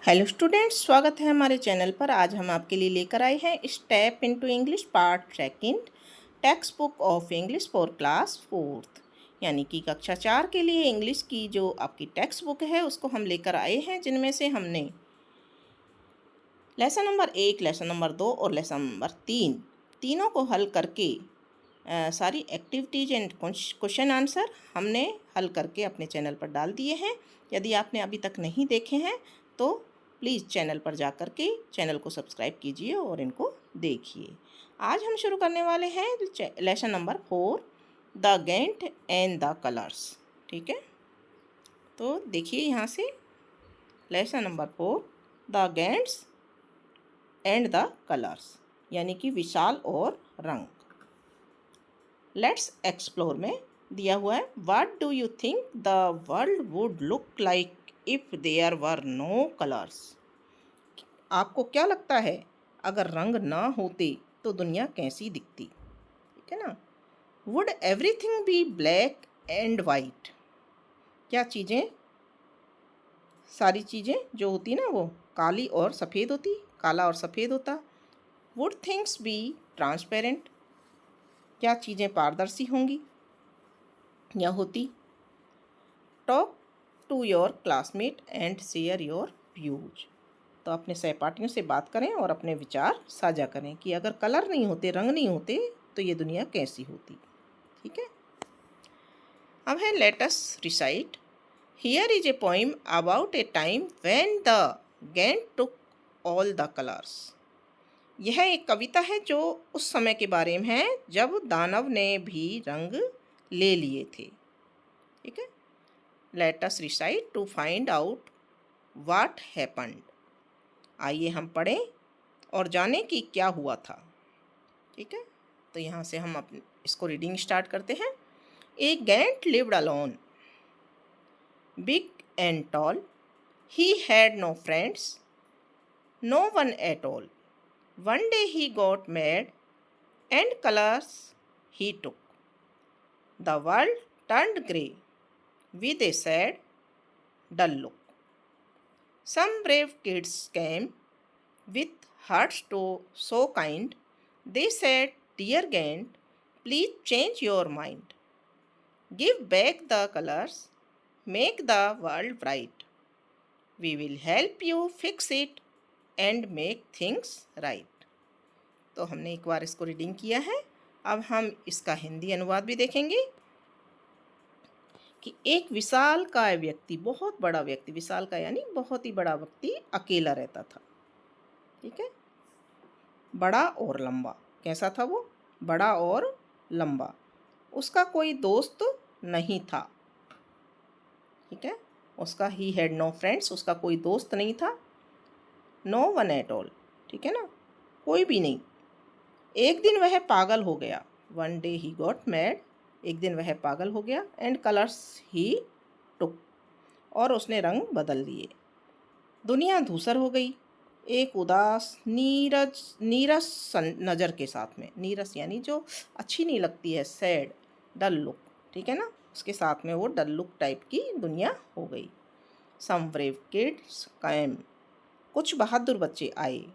Hello students, स्वागत है हमारे चैनल पर। आज हम आपके लिए लेकर आए हैं step into English part second, text book of English for class fourth, यानी कि कक्षा 4 के लिए इंग्लिश की जो आपकी टेक्स्ट बुक है उसको हम लेकर आए हैं, जिनमें से हमने लेसन नंबर 1, लेसन नंबर 2 और लेसन नंबर 3 तीनों को हल करके सारी एक्टिविटीज एंड क्वेश्चन आंसर हमने हल करके अपने चैनल पर डाल दिए हैं। यदि आपने अभी तक नहीं देखे हैं तो प्लीज़ चैनल पर जा कर के चैनल को सब्सक्राइब कीजिए और इनको देखिए। आज हम शुरू करने वाले हैं lesson number 4, the giant and the colours. ठीक है, तो देखिए यहाँ से lesson number 4, the giants and the colours, यानी कि विशाल और रंग। लेट्स एक्सप्लोर में दिया हुआ है, what do you think the world would look like if there were no colours. आपको क्या लगता है अगर रंग ना होते तो दुनिया कैसी दिखती। ठीक है ना। Would everything be black and white. क्या चीज़ें, सारी चीज़ें जो होती ना वो काली और सफ़ेद होती, काला और सफ़ेद होता। Would things be transparent. क्या चीज़ें पारदर्शी होंगी या होती। Talk to your classmate and share your views. तो अपने सहपाठियों से बात करें और अपने विचार साझा करें कि अगर कलर नहीं होते, रंग नहीं होते तो ये दुनिया कैसी होती। ठीक है, अब है let us recite. Here is a poem about A time when the Gantt took all the colours. यह एक कविता है जो उस समय के बारे में है जब दानव ने भी रंग ले लिए थे। ठीक है, let us recite to find out what happened. आइए हम पढ़ें और जानें कि क्या हुआ था। ठीक है, तो यहाँ से हम अपने इसको रीडिंग स्टार्ट करते हैं। A giant lived alone, big and tall, he had no friends, no one at all. One day he got mad and colours he took. The world turned grey with a sad, dull look. Some brave kids came with hearts so kind. They said, "Dear Gant, please change your mind. Give back the colors, make the world bright. We will help you fix it and make things right." तो हमने एक बार इसको reading किया है। अब हम इसका हिंदी अनुवाद भी देखेंगे कि एक विशाल काय व्यक्ति, बहुत बड़ा व्यक्ति, विशाल का यानी बहुत ही बड़ा व्यक्ति अकेला रहता था। ठीक है, बड़ा और लंबा। कैसा था वो? बड़ा और लंबा। उसका कोई दोस्त नहीं था। ठीक है, उसका ही हैड नो फ्रेंड्स, उसका कोई दोस्त नहीं था। नो वन एट ऑल, ठीक है ना, कोई भी नहीं। एक दिन वह पागल हो गया। One day he got mad, एक दिन वह पागल हो गया। एंड कलर्स ही टुक, और उसने रंग बदल दिए। दुनिया धूसर हो गई, एक उदास नीरस नज़र के साथ में। नीरस यानी जो अच्छी नहीं लगती है, सैड, डल लुक। ठीक है ना, उसके साथ में वो डल लुक टाइप की दुनिया हो गई। सम ब्रेव किड्स कैम, कुछ बहादुर बच्चे आए।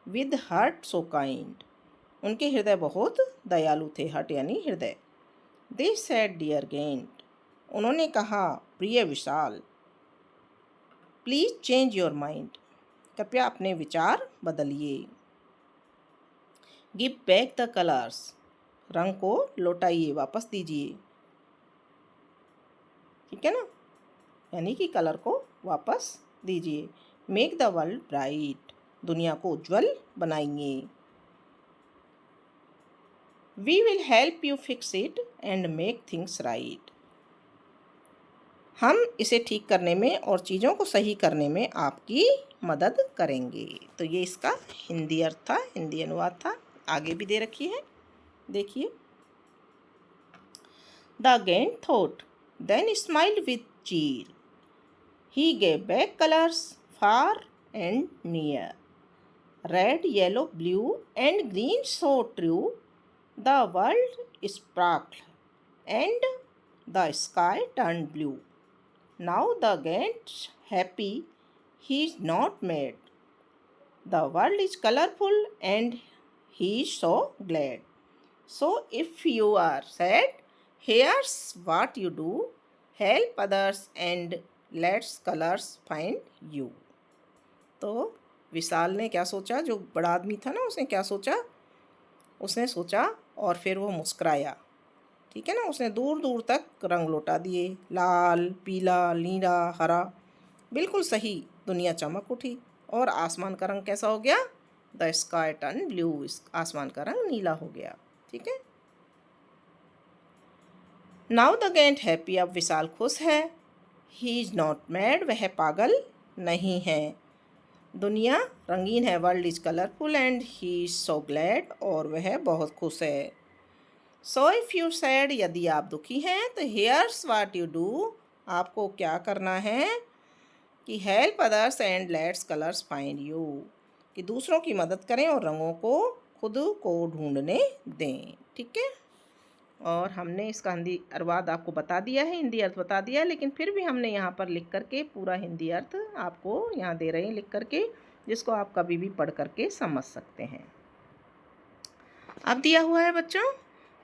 विद हार्ट सो काइंड, उनके हृदय बहुत दयालु थे। हर्ट यानी हृदय। दे सैड डियर गेंट, उन्होंने कहा प्रिय विशाल। प्लीज चेंज योर माइंड, कृपया अपने विचार बदलिए। गिव बैक द कलर्स, रंग को लौटाइए, वापस दीजिए। ठीक है ना, यानी कि कलर को वापस दीजिए। मेक द वर्ल्ड ब्राइट, दुनिया को उज्जवल बनाइए। We will help you fix it and make things right, हम इसे ठीक करने में और चीज़ों को सही करने में आपकी मदद करेंगे। तो ये इसका हिंदी अर्थ था, हिंदी अनुवाद था। आगे भी दे रखी है, देखिए। The giant thought, then smiled with cheer, he gave back colours far and near, red yellow blue and green so true, the world sparked and the sky turned blue. Now the Gants happy he is not mad. The world is colorful and he is so glad. So if you are sad, here's what you do. Help others and let colors find you. तो विशाल ने क्या सोचा, जो बड़ा आदमी था ना, उसने क्या सोचा, उसने सोचा और फिर वो मुस्कुराया। ठीक है ना, उसने दूर दूर तक रंग लौटा दिए, लाल, पीला, नीला, हरा। बिल्कुल सही, दुनिया चमक उठी और आसमान का रंग कैसा हो गया? द स्काई टर्न ब्लू, इस आसमान का रंग नीला हो गया। ठीक है। नाउ द गेंट हैप्पी, अब विशाल खुश है। ही इज नॉट मैड, वह पागल नहीं है। दुनिया रंगीन है, world is colourful and he is so glad, और वह बहुत खुश है। सो इफ यू सैड, यदि आप दुखी हैं तो हेयर्स वाट यू डू, आपको क्या करना है कि help others and let's colours find you, कि दूसरों की मदद करें और रंगों को खुद को ढूंढने दें। ठीक है। और हमने इसका हिंदी अनुवाद आपको बता दिया है, हिंदी अर्थ बता दिया है, लेकिन फिर भी हमने यहाँ पर लिख करके पूरा हिंदी अर्थ आपको यहाँ दे रहे हैं लिख करके, जिसको आप कभी भी पढ़ करके समझ सकते हैं। अब दिया हुआ है बच्चों,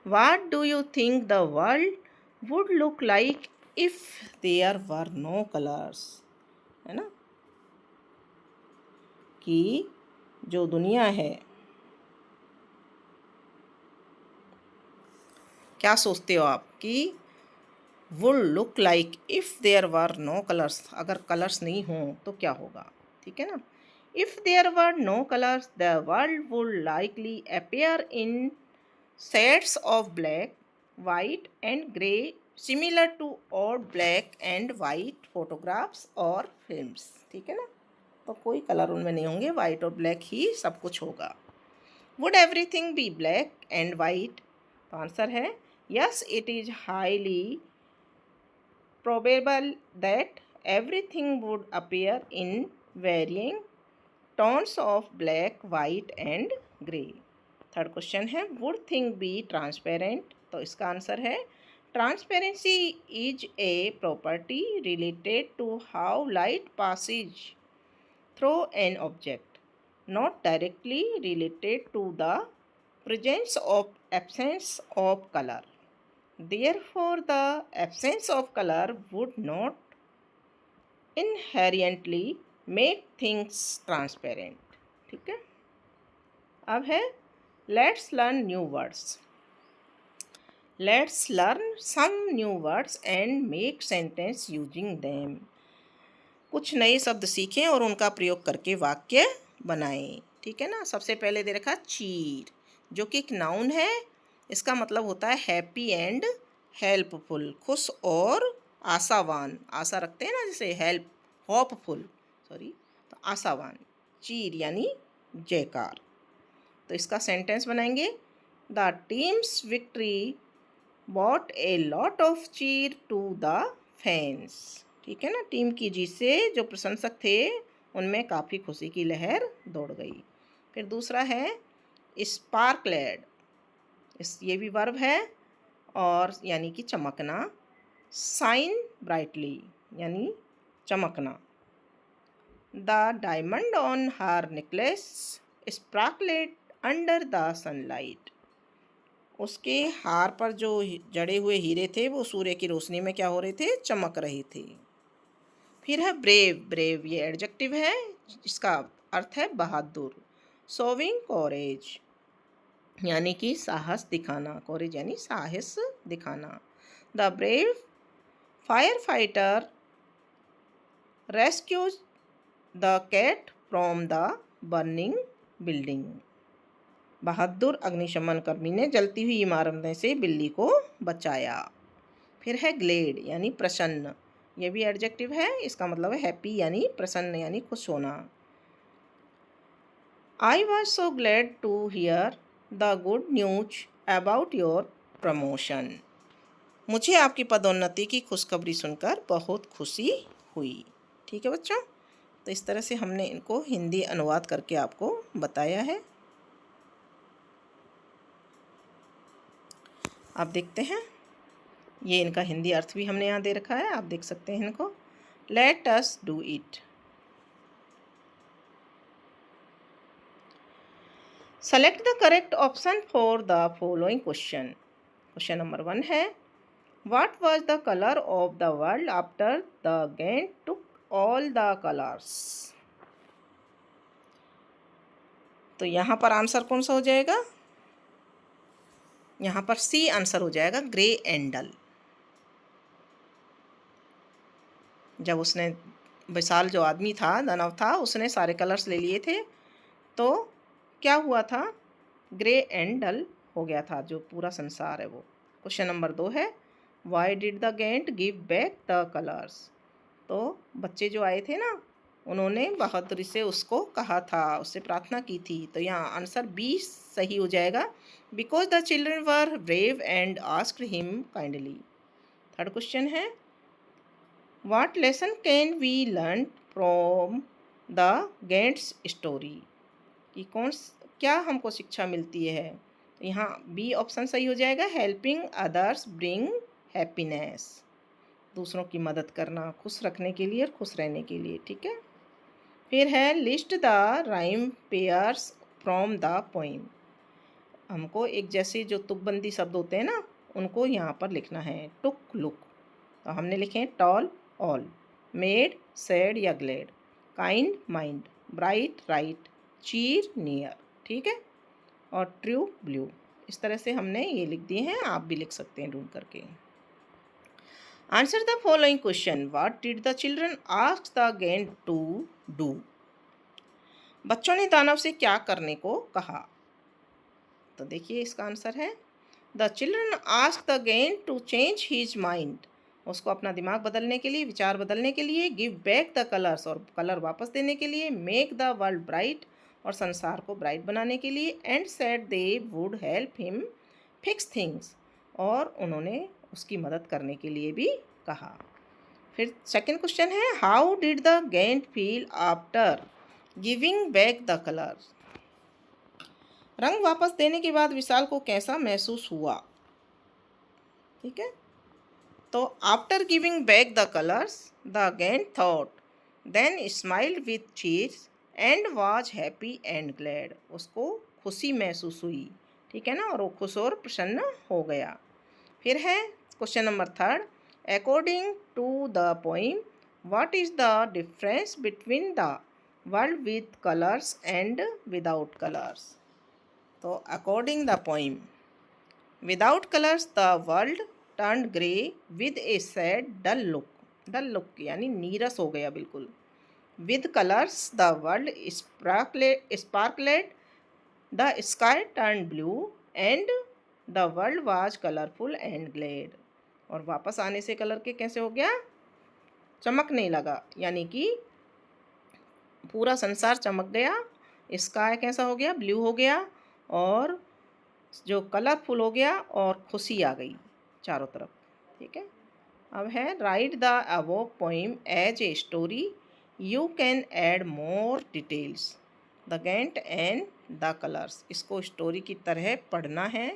what do you think the world would look like if there were no colours, है ना, कि जो दुनिया है, क्या सोचते हो आप कि would look like if there were no colours, अगर कलर्स नहीं हों तो क्या होगा? ठीक है ना। If there were no colours the world would likely appear in shades of black, white and grey, similar to old black and white photographs और फिल्म्स। ठीक है ना, तो कोई कलर उनमें नहीं होंगे, वाइट और ब्लैक ही सब कुछ होगा। Would everything be black and white? तो आंसर है yes, it is highly probable that everything would appear in varying tones of black, white and grey. Third question है, would thing be transparent? तो इसका answer है transparency is a property related to how light passes through an object, not directly related to the presence or absence of color. Therefore, the absence of color would not inherently make things transparent. ठीक है। अब है let's learn new words. Let's learn some new words and make sentence using them. कुछ नए शब्द सीखें और उनका प्रयोग करके वाक्य बनाएं। ठीक है ना। सबसे पहले दे रखा चीर, जो कि एक नाउन है। इसका मतलब होता है हैप्पी एंड हेल्पफुल, खुश और आशावान। आशा रखते हैं ना, जैसे हेल्प, होपफुल, सॉरी, तो आशावान। चीर यानी जयकार। तो इसका सेंटेंस बनाएंगे, the teams victory bot a lot of चीर टू द फैंस। ठीक है ना, टीम की जीत से जो प्रशंसक थे उनमें काफ़ी खुशी की लहर दौड़ गई। फिर दूसरा है स्पार्कलेड, ये भी वर्ब है, और यानी कि चमकना। शाइन ब्राइटली यानी चमकना। The diamond on her necklace sparkled under the sunlight, उसके हार पर जो जड़े हुए हीरे थे वो सूर्य की रोशनी में क्या हो रहे थे? चमक रहे थे। फिर है ब्रेव, ब्रेव ये एडजेक्टिव है, जिसका अर्थ है बहादुर। शोविंग कोरेज यानी कि साहस दिखाना, कोरेज यानी साहस दिखाना। The brave firefighter rescues the cat from the burning building, बहादुर अग्निशमन कर्मी ने जलती हुई इमारतें से बिल्ली को बचाया। फिर है ग्लेड यानी प्रसन्न, यह भी एडजेक्टिव है, इसका मतलब है हैप्पी यानी प्रसन्न यानी खुश होना। I was so glad to hear the good news about your promotion, मुझे आपकी पदोन्नति की खुशखबरी सुनकर बहुत खुशी हुई। ठीक है बच्चों, तो इस तरह से हमने इनको हिंदी अनुवाद करके आपको बताया है। आप देखते हैं, ये इनका हिंदी अर्थ भी हमने यहाँ दे रखा है, आप देख सकते हैं इनको। Let us do it, select the correct option for the following question. Question number 1 है, what was the colour of the world after the giant took all the colours. तो यहाँ पर आंसर कौन सा हो जाएगा, यहाँ पर सी आंसर हो जाएगा, ग्रे एंड डल। जब उसने, विशाल जो आदमी था, दानव था, उसने सारे कलर्स ले लिए थे, तो क्या हुआ था, ग्रे एंड डल हो गया था जो पूरा संसार है वो। क्वेश्चन नंबर 2 है, why did the giant give back the colours. तो बच्चे जो आए थे ना, उन्होंने बहादुरी से उसको कहा था, उससे प्रार्थना की थी। तो यहाँ आंसर बी सही हो जाएगा, because the children were brave and asked him kindly. Third question है, what lesson can we learn from the giant's story. कि क्या हमको शिक्षा मिलती है। तो यहाँ बी ऑप्शन सही हो जाएगा, हेल्पिंग अदर्स ब्रिंग हैप्पीनेस। दूसरों की मदद करना खुश रखने के लिए और खुश रहने के लिए, ठीक है। फिर है, list the rhyme pairs from the poem. हमको एक जैसे जो तुकबंदी शब्द होते हैं ना, उनको यहाँ पर लिखना है। टुक लुक, तो हमने लिखे हैं टॉल ऑल, मेड सैड या glad, kind mind, bright right, cheer near, ठीक है, और ट्रू ब्लू। इस तरह से हमने ये लिख दिए हैं, आप भी लिख सकते हैं ढूंढ करके। Answer the following question, what did the children ask the giant to do. बच्चों ने दानव से क्या करने को कहा। तो देखिए इसका आंसर है, the children ask the giant to change his mind. उसको अपना दिमाग बदलने के लिए, विचार बदलने के लिए, गिव बैक द कलर्स, और कलर वापस देने के लिए, मेक द वर्ल्ड ब्राइट, और संसार को ब्राइट बनाने के लिए, and said they would help him fix things, और उन्होंने उसकी मदद करने के लिए भी कहा। फिर सेकंड क्वेश्चन है, how did the giant feel after giving back the colour. रंग वापस देने के बाद विशाल को कैसा महसूस हुआ, ठीक है। तो after giving back the colours the giant thought, then smiled with cheers and was happy and glad. उसको खुशी महसूस हुई, ठीक है ना, और वो खुश और प्रसन्न हो गया। फिर है question number 3, according to the poem what is the difference between the world with colours and without colours. तो according the poem, without colours the world turn grey with a sad dull look. Dull look यानी नीरस हो गया बिल्कुल। With colours the world sparkled, the sky turn blue and the world was colourful and glad. और वापस आने से colour के कैसे हो गया, चमकने लगा, यानी कि पूरा संसार चमक गया। स्काई कैसा हो गया, ब्लू हो गया, और जो कलरफुल हो गया, और खुशी आ गई चारों तरफ, ठीक है। अब है, write the above poem as a story, you can add more details, the giant and the colours. इसको स्टोरी की तरह पढ़ना है